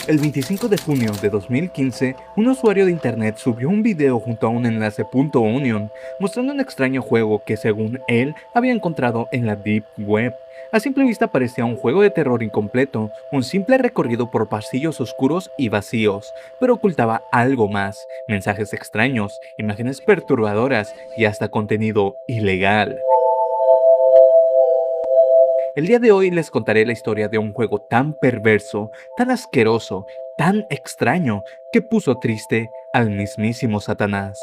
El 25 de junio de 2015, un usuario de internet subió un video junto a un enlace .onion mostrando un extraño juego que según él había encontrado en la Deep Web. A simple vista parecía un juego de terror incompleto, un simple recorrido por pasillos oscuros y vacíos, pero ocultaba algo más, mensajes extraños, imágenes perturbadoras y hasta contenido ilegal. El día de hoy les contaré la historia de un juego tan perverso, tan asqueroso, tan extraño, que puso triste al mismísimo Satanás.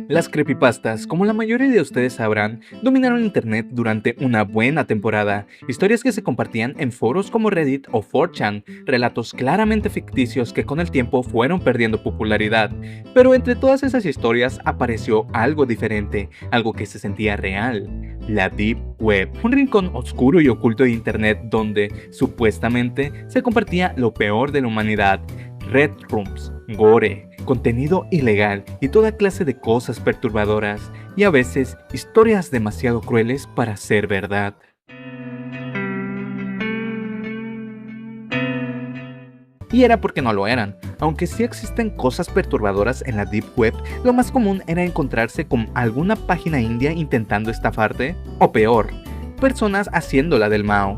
Las creepypastas, como la mayoría de ustedes sabrán, dominaron internet durante una buena temporada. Historias que se compartían en foros como Reddit o 4chan, relatos claramente ficticios que con el tiempo fueron perdiendo popularidad. Pero entre todas esas historias apareció algo diferente, algo que se sentía real: la Deep Web, un rincón oscuro y oculto de internet donde, supuestamente, se compartía lo peor de la humanidad: red rooms, gore, contenido ilegal y toda clase de cosas perturbadoras, y a veces historias demasiado crueles para ser verdad. Y era porque no lo eran. Aunque sí existen cosas perturbadoras en la Deep Web, lo más común era encontrarse con alguna página india intentando estafarte, o peor, personas haciéndola del Mao.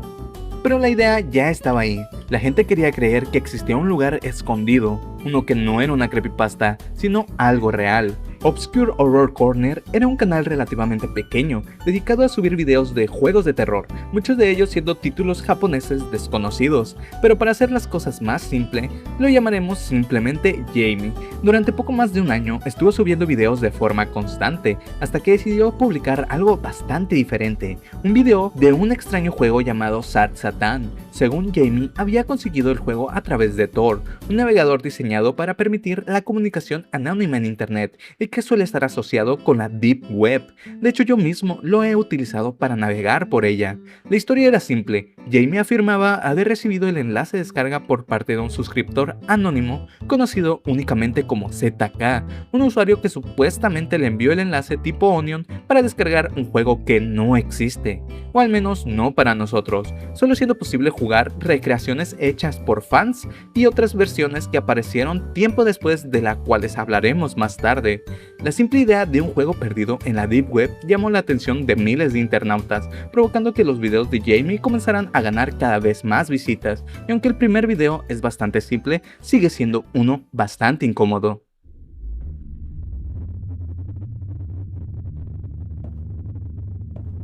Pero la idea ya estaba ahí. La gente quería creer que existía un lugar escondido, uno que no era una creepypasta, sino algo real. Obscure Horror Corner era un canal relativamente pequeño, dedicado a subir videos de juegos de terror, muchos de ellos siendo títulos japoneses desconocidos, pero para hacer las cosas más simple, lo llamaremos simplemente Jamie. Durante poco más de un año estuvo subiendo videos de forma constante, hasta que decidió publicar algo bastante diferente, un video de un extraño juego llamado Sat Satan. Según Jamie, había conseguido el juego a través de Tor, un navegador diseñado para permitir la comunicación anónima en internet, y que suele estar asociado con la Deep Web. De hecho, yo mismo lo he utilizado para navegar por ella. La historia era simple. Jamie afirmaba haber recibido el enlace de descarga por parte de un suscriptor anónimo conocido únicamente como ZK, un usuario que supuestamente le envió el enlace tipo Onion para descargar un juego que no existe, o al menos no para nosotros, solo siendo posible jugar recreaciones hechas por fans y otras versiones que aparecieron tiempo después, de las cuales hablaremos más tarde. La simple idea de un juego perdido en la Deep Web llamó la atención de miles de internautas, provocando que los videos de Jamie comenzaran a ganar cada vez más visitas, y aunque el primer video es bastante simple, sigue siendo uno bastante incómodo.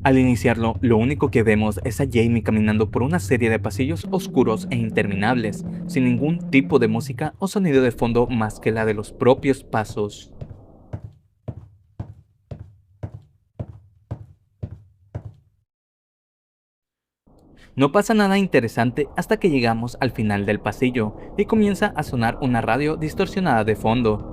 Al iniciarlo, lo único que vemos es a Jamie caminando por una serie de pasillos oscuros e interminables, sin ningún tipo de música o sonido de fondo más que la de los propios pasos. No pasa nada interesante hasta que llegamos al final del pasillo y comienza a sonar una radio distorsionada de fondo.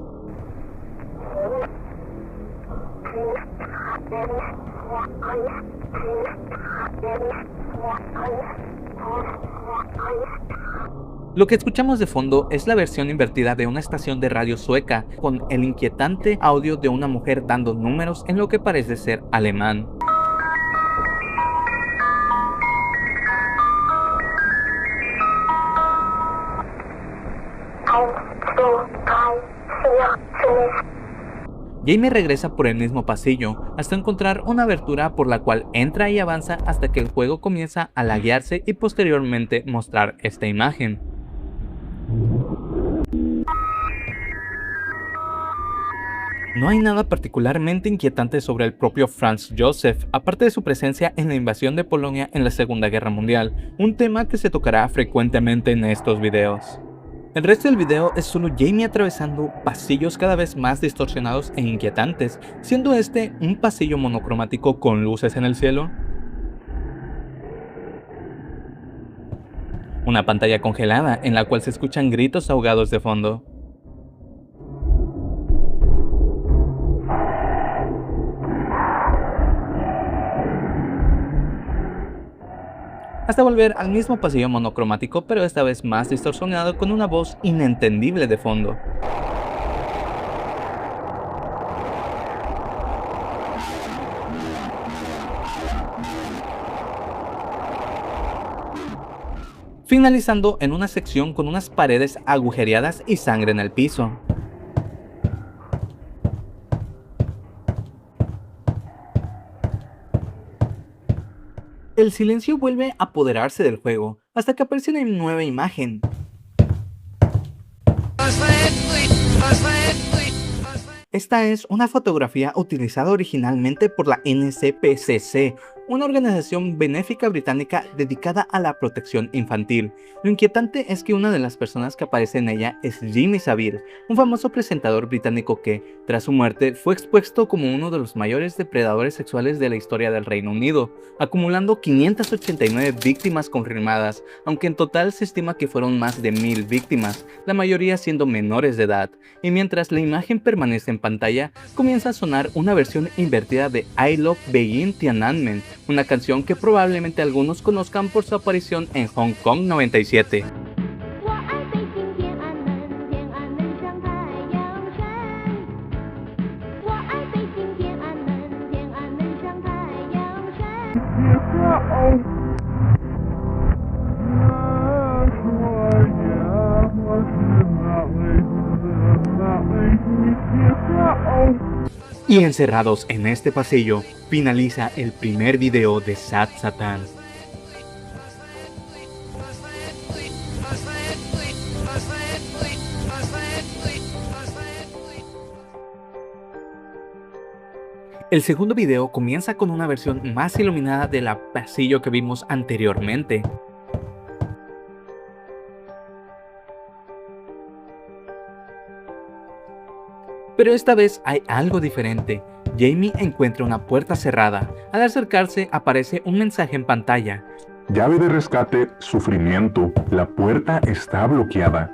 Lo que escuchamos de fondo es la versión invertida de una estación de radio sueca, con el inquietante audio de una mujer dando números en lo que parece ser alemán. Jamie regresa por el mismo pasillo hasta encontrar una abertura por la cual entra y avanza hasta que el juego comienza a laguearse y posteriormente mostrar esta imagen. No hay nada particularmente inquietante sobre el propio Franz Josef, aparte de su presencia en la invasión de Polonia en la Segunda Guerra Mundial, un tema que se tocará frecuentemente en estos videos. El resto del video es solo Jamie atravesando pasillos cada vez más distorsionados e inquietantes, siendo este un pasillo monocromático con luces en el cielo, una pantalla congelada en la cual se escuchan gritos ahogados de fondo, hasta volver al mismo pasillo monocromático, pero esta vez más distorsionado, con una voz inentendible de fondo. finalizando en una sección con unas paredes agujereadas y sangre en el piso. El silencio vuelve a apoderarse del juego, hasta que aparece una nueva imagen. Esta es una fotografía utilizada originalmente por la NCPCC, una organización benéfica británica dedicada a la protección infantil. Lo inquietante es que una de las personas que aparece en ella es Jimmy Savile, un famoso presentador británico que, tras su muerte, fue expuesto como uno de los mayores depredadores sexuales de la historia del Reino Unido, acumulando 589 víctimas confirmadas, aunque en total se estima que fueron más de 1000 víctimas, la mayoría siendo menores de edad. Y mientras la imagen permanece en pantalla, comienza a sonar una versión invertida de I Love Beijing Tiananmen, una canción que probablemente algunos conozcan por su aparición en Hong Kong 97. Y encerrados en este pasillo, finaliza el primer video de Sad Satan. El segundo video comienza con una versión más iluminada del pasillo que vimos anteriormente. Pero esta vez hay algo diferente. Jamie encuentra una puerta cerrada. Al acercarse aparece un mensaje en pantalla. Llave de rescate, sufrimiento. La puerta está bloqueada.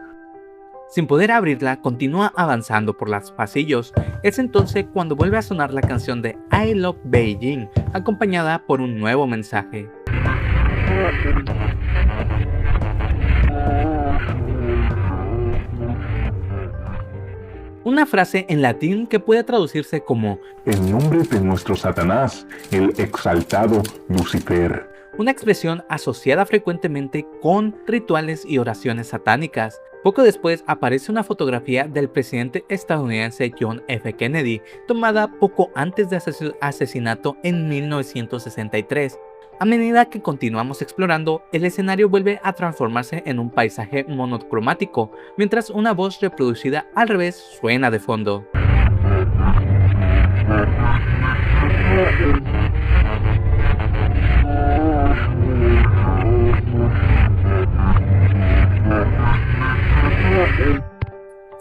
Sin poder abrirla, continúa avanzando por los pasillos. Es entonces cuando vuelve a sonar la canción de I Love Beijing, acompañada por un nuevo mensaje. Una frase en latín que puede traducirse como En nombre de nuestro Satanás, el exaltado Lucifer. Una expresión asociada frecuentemente con rituales y oraciones satánicas. Poco después aparece una fotografía del presidente estadounidense John F. Kennedy, tomada poco antes de su asesinato en 1963. A medida que continuamos explorando, el escenario vuelve a transformarse en un paisaje monocromático, mientras una voz reproducida al revés suena de fondo.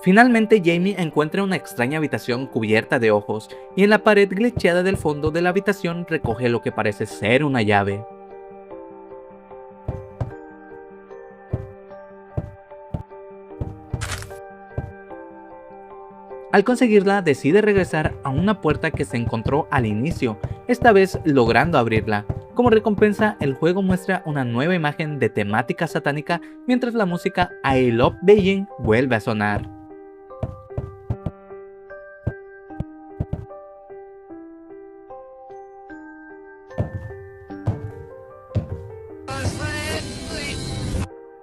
Finalmente Jamie encuentra una extraña habitación cubierta de ojos, y en la pared glitcheada del fondo de la habitación recoge lo que parece ser una llave. Al conseguirla, decide regresar a una puerta que se encontró al inicio, esta vez logrando abrirla. Como recompensa, el juego muestra una nueva imagen de temática satánica mientras la música I Love Beijing vuelve a sonar.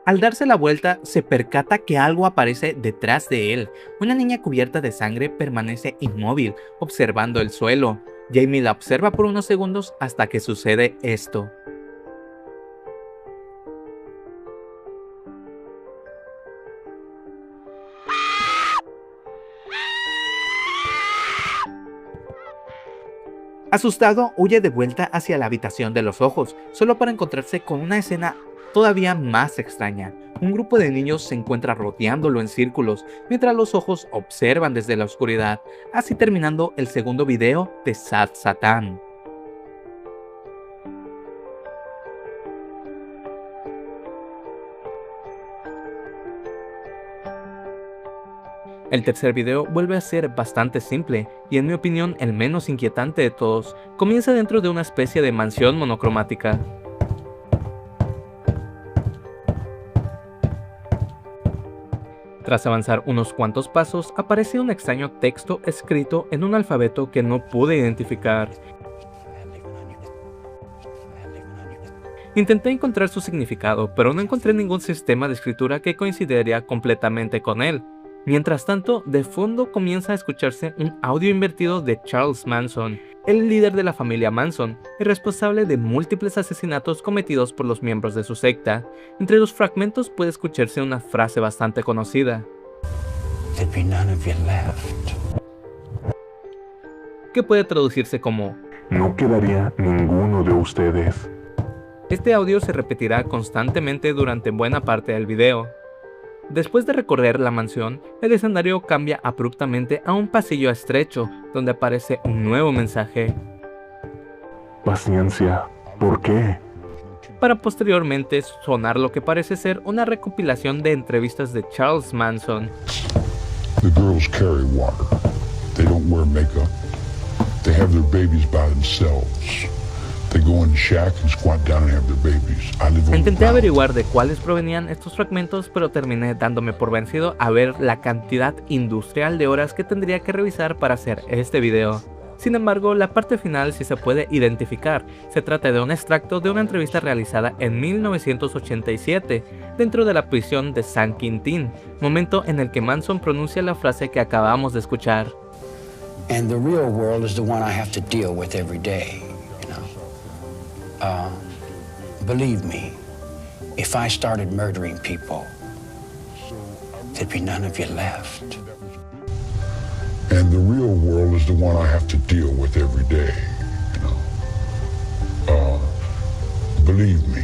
Al darse la vuelta, se percata que algo aparece detrás de él. Una niña cubierta de sangre permanece inmóvil, observando el suelo. Jamie la observa por unos segundos hasta que sucede esto. Asustado, huye de vuelta hacia la habitación de los ojos, solo para encontrarse con una escena todavía más extraña. Un grupo de niños se encuentra rodeándolo en círculos, mientras los ojos observan desde la oscuridad, así terminando el segundo video de Sad Satan. El tercer video vuelve a ser bastante simple, y en mi opinión el menos inquietante de todos. Comienza dentro de una especie de mansión monocromática. Tras avanzar unos cuantos pasos, aparece un extraño texto escrito en un alfabeto que no pude identificar. Intenté encontrar su significado, pero no encontré ningún sistema de escritura que coincidiera completamente con él. Mientras tanto, de fondo comienza a escucharse un audio invertido de Charles Manson, el líder de la familia Manson, y responsable de múltiples asesinatos cometidos por los miembros de su secta. Entre los fragmentos puede escucharse una frase bastante conocida, There'd be none of you left. que puede traducirse como: No quedaría ninguno de ustedes. Este audio se repetirá constantemente durante buena parte del video. Después de recorrer la mansión, el escenario cambia abruptamente a un pasillo estrecho, donde aparece un nuevo mensaje, Paciencia. ¿Por qué? para posteriormente sonar lo que parece ser una recopilación de entrevistas de Charles Manson. The girls carry water. They don't wear makeup. They have their babies by themselves. They go in the shack and squat down and have their babies. I live on the Intenté ground. averiguar de cuáles provenían estos fragmentos, pero terminé dándome por vencido a ver la cantidad industrial de horas que tendría que revisar para hacer este video. Sin embargo, la parte final sí se puede identificar. Se trata de un extracto de una entrevista realizada en 1987 dentro de la prisión de San Quintín, momento en el que Manson pronuncia la frase que acabamos de escuchar. And the real world is the one I have to deal with every day, you know. Believe me, if I started murdering people, there'd be none of you left. And the real world is the one I have to deal with every day. You know. Believe me,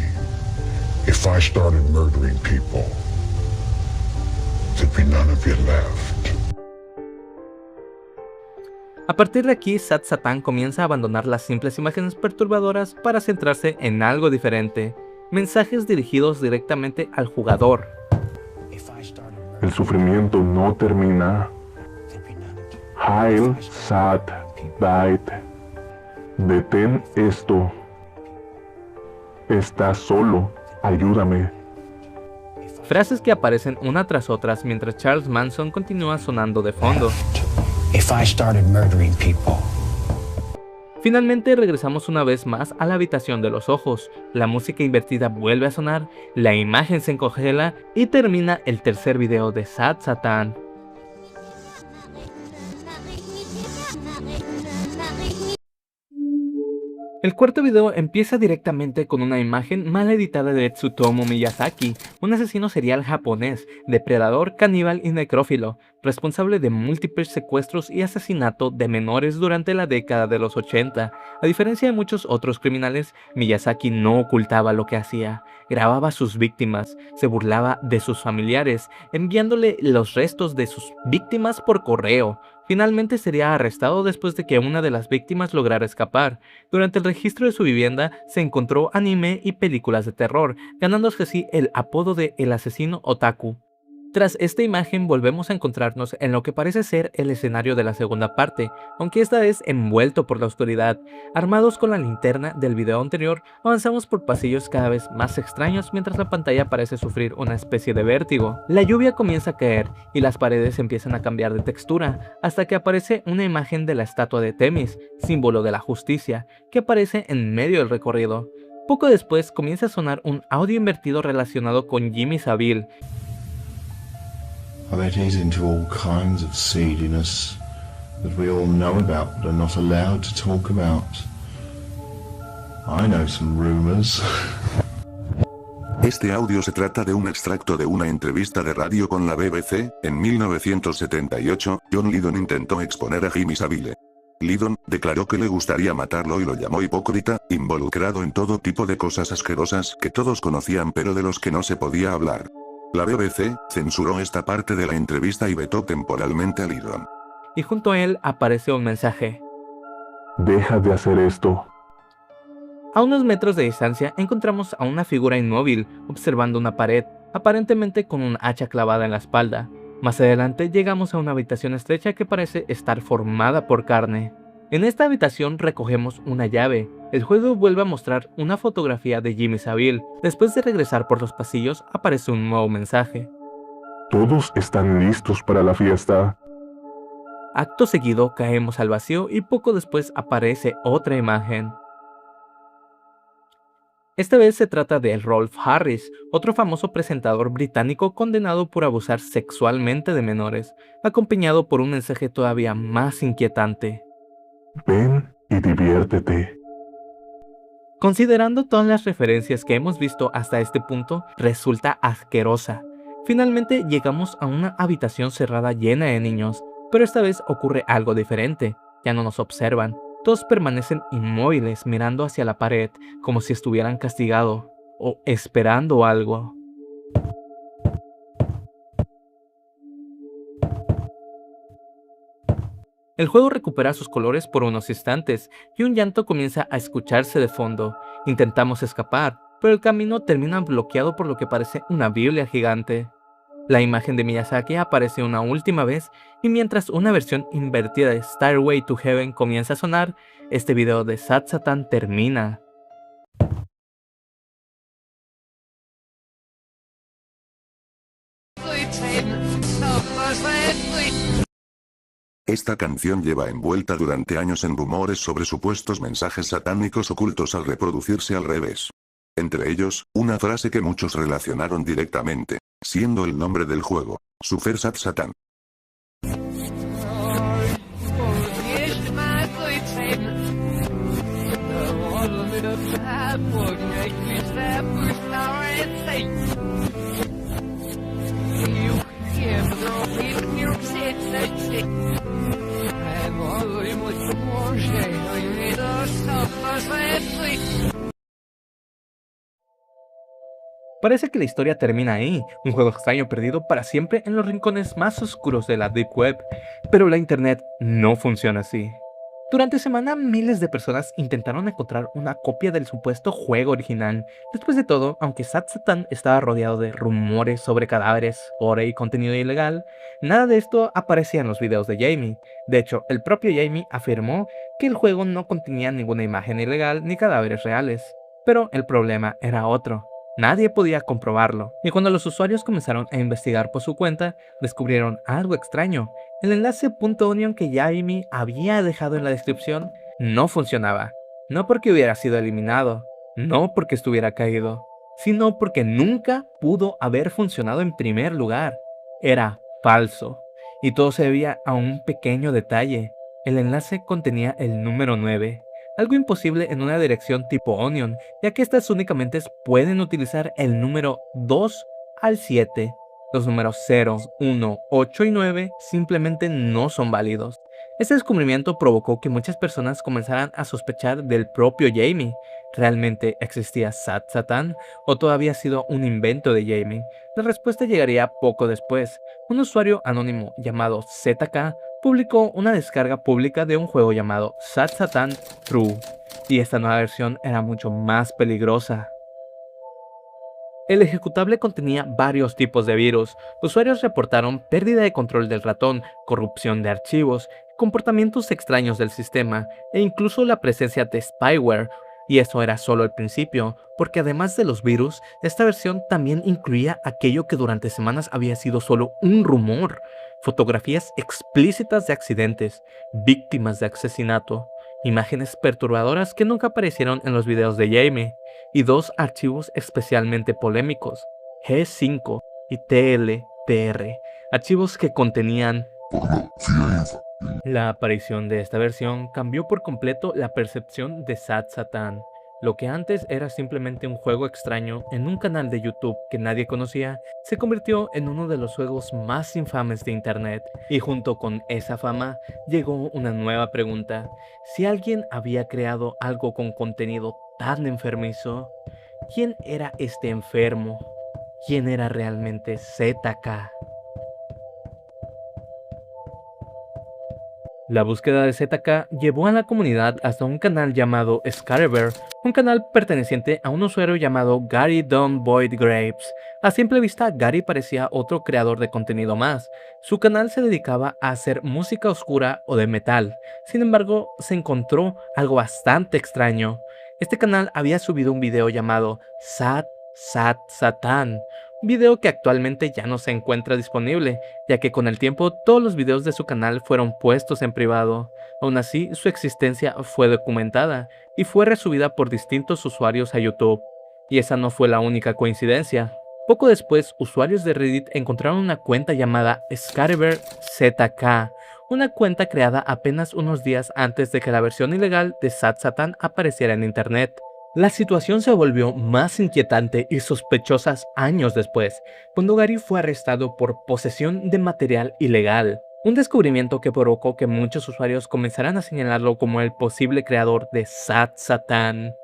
if I started murdering people, there'd be none of you left. A partir de aquí, Sad Satan comienza a abandonar las simples imágenes perturbadoras para centrarse en algo diferente, mensajes dirigidos directamente al jugador. If I started El murdering, sufrimiento no termina. there'd be none of you. Hail Sat Bait. Detén esto. Estás solo. Ayúdame. Frases que aparecen una tras otras mientras Charles Manson continúa sonando de fondo. If I started murdering people, Finalmente regresamos una vez más a la habitación de los ojos, la música invertida vuelve a sonar, la imagen se congela y termina el tercer video de Sad Satan. El cuarto video empieza directamente con una imagen mal editada de Tsutomu Miyazaki, un asesino serial japonés, depredador, caníbal y necrófilo, responsable de múltiples secuestros y asesinato de menores durante la década de los 80. A diferencia de muchos otros criminales, Miyazaki no ocultaba lo que hacía, grababa a sus víctimas, se burlaba de sus familiares, enviándole los restos de sus víctimas por correo. Finalmente sería arrestado después de que una de las víctimas lograra escapar. Durante el registro de su vivienda se encontró anime y películas de terror, ganándose así el apodo de El Asesino Otaku. Tras esta imagen volvemos a encontrarnos en lo que parece ser el escenario de la segunda parte, aunque esta vez envuelto por la oscuridad. Armados con la linterna del video anterior, avanzamos por pasillos cada vez más extraños mientras la pantalla parece sufrir una especie de vértigo. La lluvia comienza a caer y las paredes empiezan a cambiar de textura, hasta que aparece una imagen de la estatua de Temis, símbolo de la justicia, que aparece en medio del recorrido. Poco después comienza a sonar un audio invertido relacionado con Jimmy Savile. That is into all kinds of seediness that we all know about but are not allowed to talk about. I know some rumors. Este audio se trata de un extracto de una entrevista de radio con la BBC. En 1978, John Lydon intentó exponer a Jimmy Savile. Lydon declaró que le gustaría matarlo y lo llamó hipócrita, involucrado en todo tipo de cosas asquerosas que todos conocían pero de los que no se podía hablar. La BBC censuró esta parte de la entrevista y vetó temporalmente a Lydon. Y junto a él aparece un mensaje. Deja de hacer esto. A unos metros de distancia encontramos a una figura inmóvil observando una pared, aparentemente con un hacha clavada en la espalda. Más adelante llegamos a una habitación estrecha que parece estar formada por carne. En esta habitación recogemos una llave. El juego vuelve a mostrar una fotografía de Jimmy Savile. Después de regresar por los pasillos aparece un nuevo mensaje. Todos están listos para la fiesta. Acto seguido caemos al vacío y poco después aparece otra imagen. Esta vez se trata de Rolf Harris, otro famoso presentador británico condenado por abusar sexualmente de menores, acompañado por un mensaje todavía más inquietante. Ven y diviértete. Considerando todas las referencias que hemos visto hasta este punto, resulta asquerosa. Finalmente llegamos a una habitación cerrada llena de niños, pero esta vez ocurre algo diferente. Ya no nos observan. Todos permanecen inmóviles mirando hacia la pared como si estuvieran castigados o esperando algo. El juego recupera sus colores por unos instantes y un llanto comienza a escucharse de fondo. Intentamos escapar, pero el camino termina bloqueado por lo que parece una Biblia gigante. La imagen de Miyazaki aparece una última vez y mientras una versión invertida de Stairway to Heaven comienza a sonar, este video de Sad Satan termina. Esta canción lleva envuelta durante años en rumores sobre supuestos mensajes satánicos ocultos al reproducirse al revés. Entre ellos, una frase que muchos relacionaron directamente, siendo el nombre del juego, Super Sad Satan. Parece que la historia termina ahí, un juego extraño perdido para siempre en los rincones más oscuros de la Deep Web, pero la internet no funciona así. Durante semana miles de personas intentaron encontrar una copia del supuesto juego original. Después de todo, aunque Sad Satan estaba rodeado de rumores sobre cadáveres, gore y contenido ilegal, nada de esto aparecía en los videos de Jamie. De hecho, el propio Jamie afirmó que el juego no contenía ninguna imagen ilegal ni cadáveres reales. Pero el problema era otro. Nadie podía comprobarlo, y cuando los usuarios comenzaron a investigar por su cuenta, descubrieron algo extraño. El enlace .onion que Jamie había dejado en la descripción no funcionaba. No porque hubiera sido eliminado, no porque estuviera caído, sino porque nunca pudo haber funcionado en primer lugar. Era falso, y todo se debía a un pequeño detalle. El enlace contenía el número 9. Algo imposible en una dirección tipo Onion, ya que estas únicamente pueden utilizar el número 2 al 7. Los números 0, 1, 8 y 9 simplemente no son válidos. Este descubrimiento provocó que muchas personas comenzaran a sospechar del propio Jamie. ¿Realmente existía Sad Satan o todavía ha sido un invento de Jamie? La respuesta llegaría poco después. Un usuario anónimo llamado ZK publicó una descarga pública de un juego llamado Sad Satan True, y esta nueva versión era mucho más peligrosa. El ejecutable contenía varios tipos de virus. Usuarios reportaron pérdida de control del ratón, corrupción de archivos, comportamientos extraños del sistema e incluso la presencia de spyware. Y eso era solo el principio, porque además de los virus, esta versión también incluía aquello que durante semanas había sido solo un rumor: fotografías explícitas de accidentes, víctimas de asesinato, imágenes perturbadoras que nunca aparecieron en los videos de Jamie, y dos archivos especialmente polémicos, G5 y TLDR, archivos que contenían. La aparición de esta versión cambió por completo la percepción de Sad Satan. Lo que antes era simplemente un juego extraño en un canal de YouTube que nadie conocía, se convirtió en uno de los juegos más infames de internet. Y junto con esa fama, llegó una nueva pregunta. Si alguien había creado algo con contenido tan enfermizo, ¿quién era este enfermo? ¿Quién era realmente ZK? La búsqueda de ZK llevó a la comunidad hasta un canal llamado Scatterbear, un canal perteneciente a un usuario llamado Gary Don Boyd Graves. A simple vista, Gary parecía otro creador de contenido más. Su canal se dedicaba a hacer música oscura o de metal. Sin embargo, se encontró algo bastante extraño. Este canal había subido un video llamado Sad Satan, un video que actualmente ya no se encuentra disponible, ya que con el tiempo todos los videos de su canal fueron puestos en privado. Aún así, su existencia fue documentada y fue resubida por distintos usuarios a YouTube. Y esa no fue la única coincidencia. Poco después, usuarios de Reddit encontraron una cuenta llamada ScarebearZK, una cuenta creada apenas unos días antes de que la versión ilegal de Sad Satan apareciera en internet. La situación se volvió más inquietante y sospechosa años después, cuando Gary fue arrestado por posesión de material ilegal, un descubrimiento que provocó que muchos usuarios comenzaran a señalarlo como el posible creador de Sad Satan.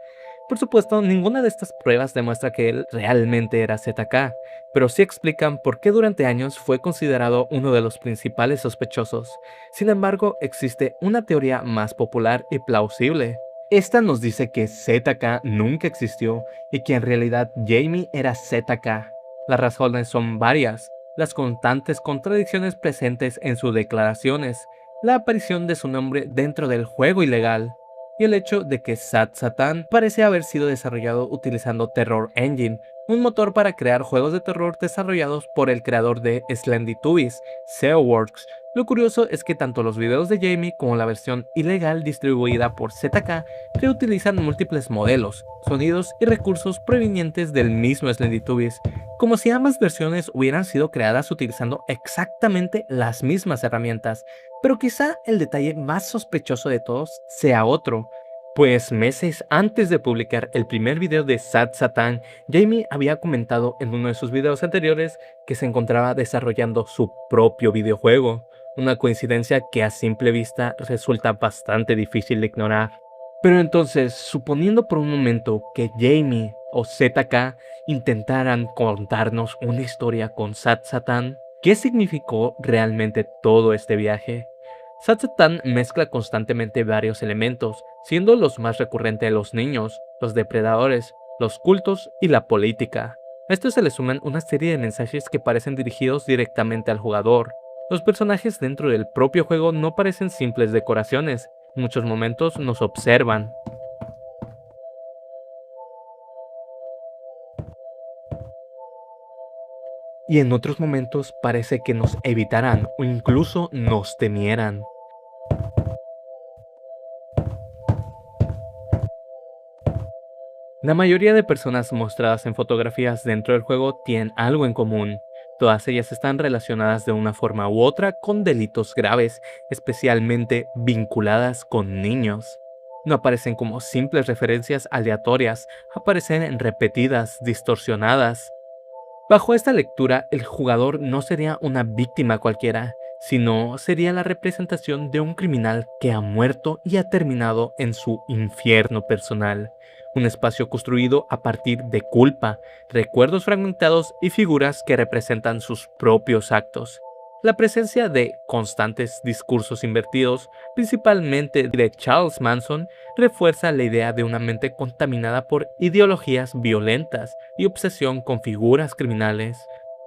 Por supuesto, ninguna de estas pruebas demuestra que él realmente era ZK, pero sí explican por qué durante años fue considerado uno de los principales sospechosos. Sin embargo, existe una teoría más popular y plausible. Esta nos dice que ZK nunca existió y que en realidad Jamie era ZK. Las razones son varias: las constantes contradicciones presentes en sus declaraciones, la aparición de su nombre dentro del juego ilegal, y el hecho de que Sad Satan parece haber sido desarrollado utilizando Terror Engine, un motor para crear juegos de terror desarrollados por el creador de Slendytubbies, SEOworks. Lo curioso es que tanto los videos de Jamie como la versión ilegal distribuida por ZK reutilizan múltiples modelos, sonidos y recursos provenientes del mismo Slendytubbies, como si ambas versiones hubieran sido creadas utilizando exactamente las mismas herramientas. Pero quizá el detalle más sospechoso de todos sea otro, pues meses antes de publicar el primer video de Sad Satan, Jamie había comentado en uno de sus videos anteriores que se encontraba desarrollando su propio videojuego, una coincidencia que a simple vista resulta bastante difícil de ignorar. Pero entonces, suponiendo por un momento que Jamie o ZK intentaran contarnos una historia con Sad Satan, ¿qué significó realmente todo este viaje? Sad Satan mezcla constantemente varios elementos, siendo los más recurrentes los niños, los depredadores, los cultos y la política. A esto se le suman una serie de mensajes que parecen dirigidos directamente al jugador. Los personajes dentro del propio juego no parecen simples decoraciones, en muchos momentos nos observan. Y en otros momentos parece que nos evitarán o incluso nos temieran. La mayoría de personas mostradas en fotografías dentro del juego tienen algo en común. Todas ellas están relacionadas de una forma u otra con delitos graves, especialmente vinculadas con niños. No aparecen como simples referencias aleatorias, aparecen repetidas, distorsionadas. Bajo esta lectura, el jugador no sería una víctima cualquiera, sino sería la representación de un criminal que ha muerto y ha terminado en su infierno personal. Un espacio construido a partir de culpa, recuerdos fragmentados y figuras que representan sus propios actos. La presencia de constantes discursos invertidos, principalmente de Charles Manson, refuerza la idea de una mente contaminada por ideologías violentas y obsesión con figuras criminales.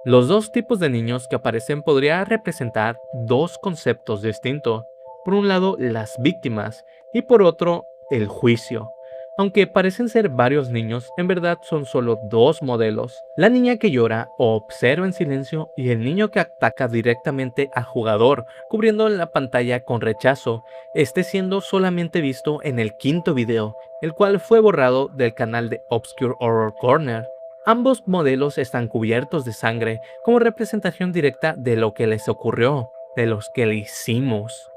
Los dos tipos de niños que aparecen podrían representar dos conceptos distintos. Por un lado, las víctimas y por otro, el juicio. Aunque parecen ser varios niños, en verdad son solo dos modelos. La niña que llora o observa en silencio y el niño que ataca directamente al jugador, cubriendo la pantalla con rechazo, este siendo solamente visto en el quinto video, el cual fue borrado del canal de Obscure Horror Corner. Ambos modelos están cubiertos de sangre como representación directa de lo que les ocurrió, de los que le hicimos.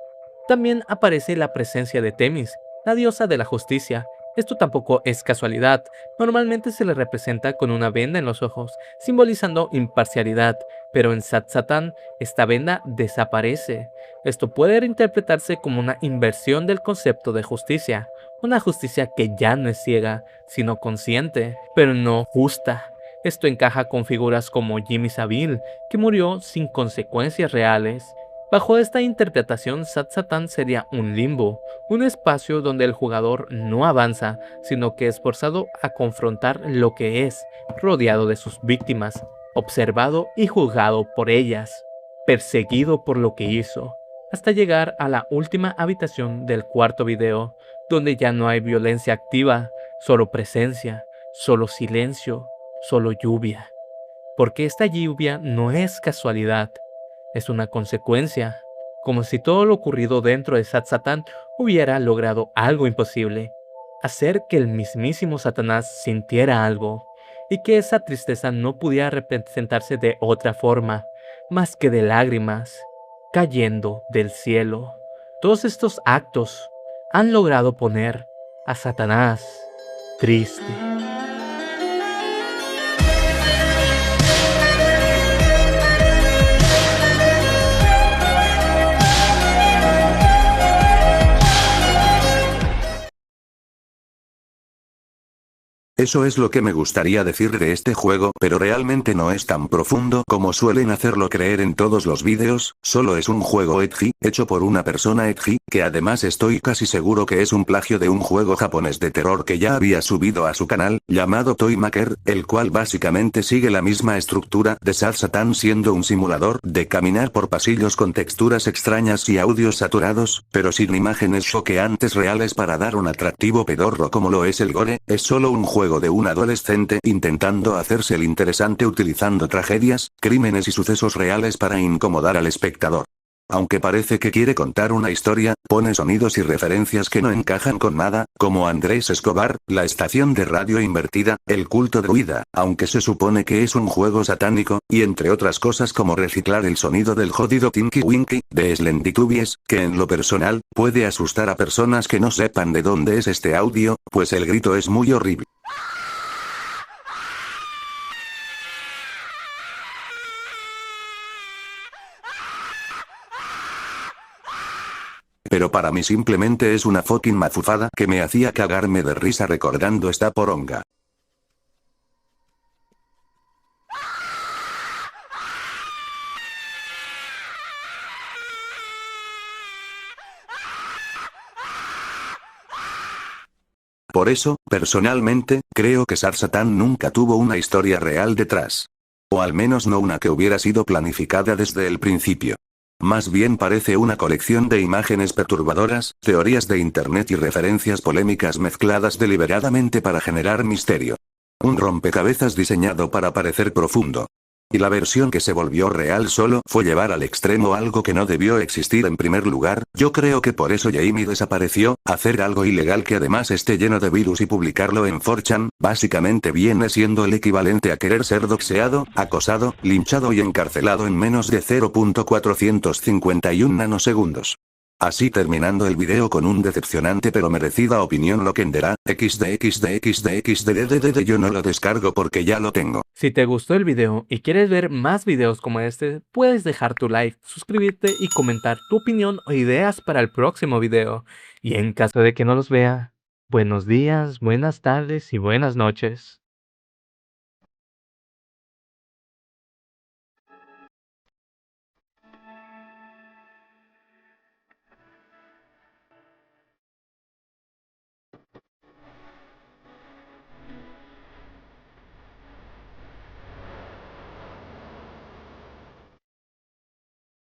También aparece la presencia de Themis, la diosa de la justicia. Esto tampoco es casualidad, normalmente se le representa con una venda en los ojos, simbolizando imparcialidad, pero en Sad Satan esta venda desaparece. Esto puede reinterpretarse como una inversión del concepto de justicia, una justicia que ya no es ciega, sino consciente, pero no justa. Esto encaja con figuras como Jimmy Savile, que murió sin consecuencias reales. Bajo esta interpretación, Sad Satan sería un limbo, un espacio donde el jugador no avanza, sino que es forzado a confrontar lo que es, rodeado de sus víctimas, observado y juzgado por ellas, perseguido por lo que hizo, hasta llegar a la última habitación del cuarto video, donde ya no hay violencia activa, solo presencia, solo silencio, solo lluvia. Porque esta lluvia no es casualidad. Es una consecuencia, como si todo lo ocurrido dentro de Sad Satan hubiera logrado algo imposible, hacer que el mismísimo Satanás sintiera algo. y que esa tristeza no pudiera representarse de otra forma, más que de lágrimas cayendo del cielo. Todos estos actos han logrado poner a Satanás triste. Eso es lo que me gustaría decir de este juego, pero realmente no es tan profundo como suelen hacerlo creer en todos los vídeos, solo es un juego edgy, hecho por una persona edgy, que además estoy casi seguro que es un plagio de un juego japonés de terror que ya había subido a su canal, llamado Toy Maker, el cual básicamente sigue la misma estructura de Sad Satan, siendo un simulador de caminar por pasillos con texturas extrañas y audios saturados, pero sin imágenes choqueantes reales para dar un atractivo pedorro como lo es el gore. Es solo un juego de un adolescente intentando hacerse el interesante utilizando tragedias, crímenes y sucesos reales para incomodar al espectador. Aunque parece que quiere contar una historia, pone sonidos y referencias que no encajan con nada, como Andrés Escobar, la estación de radio invertida, el culto druida, aunque se supone que es un juego satánico, y entre otras cosas como reciclar el sonido del jodido Tinky Winky, de Slendytubies, que en lo personal, puede asustar a personas que no sepan de dónde es este audio, pues el grito es muy horrible. Pero para mí simplemente es una fucking mafufada que me hacía cagarme de risa recordando esta poronga. Por eso, personalmente, creo que Sad Satan nunca tuvo una historia real detrás. O al menos no una que hubiera sido planificada desde el principio. Más bien parece una colección de imágenes perturbadoras, teorías de internet y referencias polémicas mezcladas deliberadamente para generar misterio. Un rompecabezas diseñado para parecer profundo. Y la versión que se volvió real solo fue llevar al extremo algo que no debió existir en primer lugar. Yo creo que por eso Jamie desapareció. Hacer algo ilegal que además esté lleno de virus y publicarlo en 4chan, básicamente viene siendo el equivalente a querer ser doxeado, acosado, linchado y encarcelado en menos de 0.451 nanosegundos. Así terminando el video con un decepcionante pero merecida opinión Loquendera, xd yo no lo descargo porque ya lo tengo. Si te gustó el video y quieres ver más videos como este, puedes dejar tu like, suscribirte y comentar tu opinión o ideas para el próximo video. Y en caso de que no los vea, buenos días, buenas tardes y buenas noches.